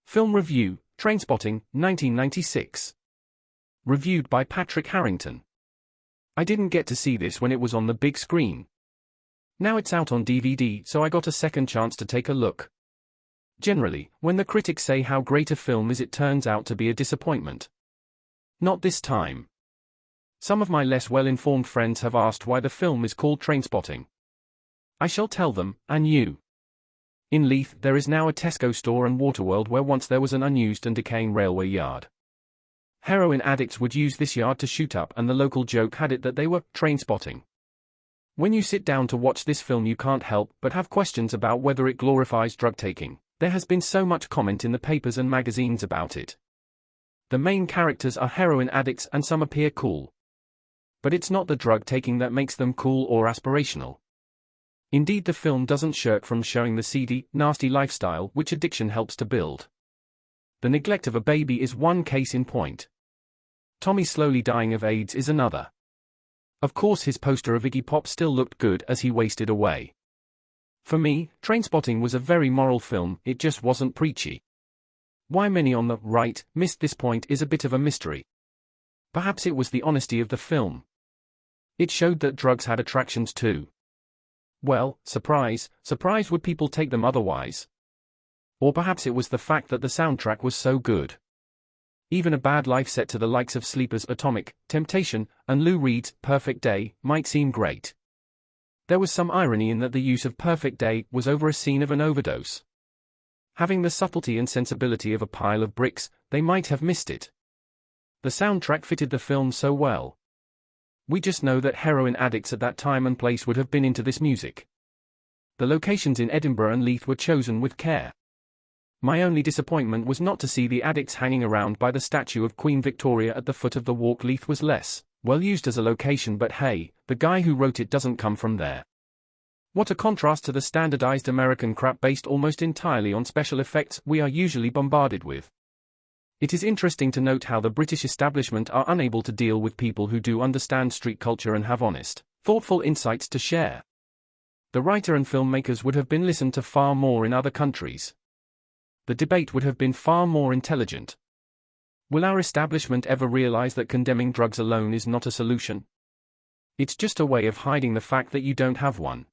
Film review, Trainspotting, 1996. Reviewed by Patrick Harrington. I didn't get to see this when it was on the big screen. Now it's out on DVD, so I got a second chance to take a look. Generally, when the critics say how great a film is, it turns out to be a disappointment. Not this time. Some of my less well-informed friends have asked why the film is called Trainspotting. I shall tell them, and you. In Leith, there is now a Tesco store and Waterworld where once there was an unused and decaying railway yard. Heroin addicts would use this yard to shoot up, and the local joke had it that they were trainspotting. When you sit down to watch this film, you can't help but have questions about whether it glorifies drug taking. There has been so much comment in the papers and magazines about it. The main characters are heroin addicts and some appear cool. But it's not the drug taking that makes them cool or aspirational. Indeed, the film doesn't shirk from showing the seedy, nasty lifestyle which addiction helps to build. The neglect of a baby is one case in point. Tommy slowly dying of AIDS is another. Of course, his poster of Iggy Pop still looked good as he wasted away. For me, Trainspotting was a very moral film, it just wasn't preachy. Why many on the right missed this point is a bit of a mystery. Perhaps it was the honesty of the film. It showed that drugs had attractions too. Well, surprise, surprise, would people take them otherwise? Or perhaps it was the fact that the soundtrack was so good. Even a bad life set to the likes of Sleeper's Atomic, Temptation, and Lou Reed's Perfect Day might seem great. There was some irony in that the use of Perfect Day was over a scene of an overdose. Having the subtlety and sensibility of a pile of bricks, they might have missed it. The soundtrack fitted the film so well. We just know that heroin addicts at that time and place would have been into this music. The locations in Edinburgh and Leith were chosen with care. My only disappointment was not to see the addicts hanging around by the statue of Queen Victoria at the foot of the walk. Leith was less well used as a location, but hey, the guy who wrote it doesn't come from there. What a contrast to the standardized American crap based almost entirely on special effects we are usually bombarded with. It is interesting to note how the British establishment are unable to deal with people who do understand street culture and have honest, thoughtful insights to share. The writer and filmmakers would have been listened to far more in other countries. The debate would have been far more intelligent. Will our establishment ever realize that condemning drugs alone is not a solution? It's just a way of hiding the fact that you don't have one.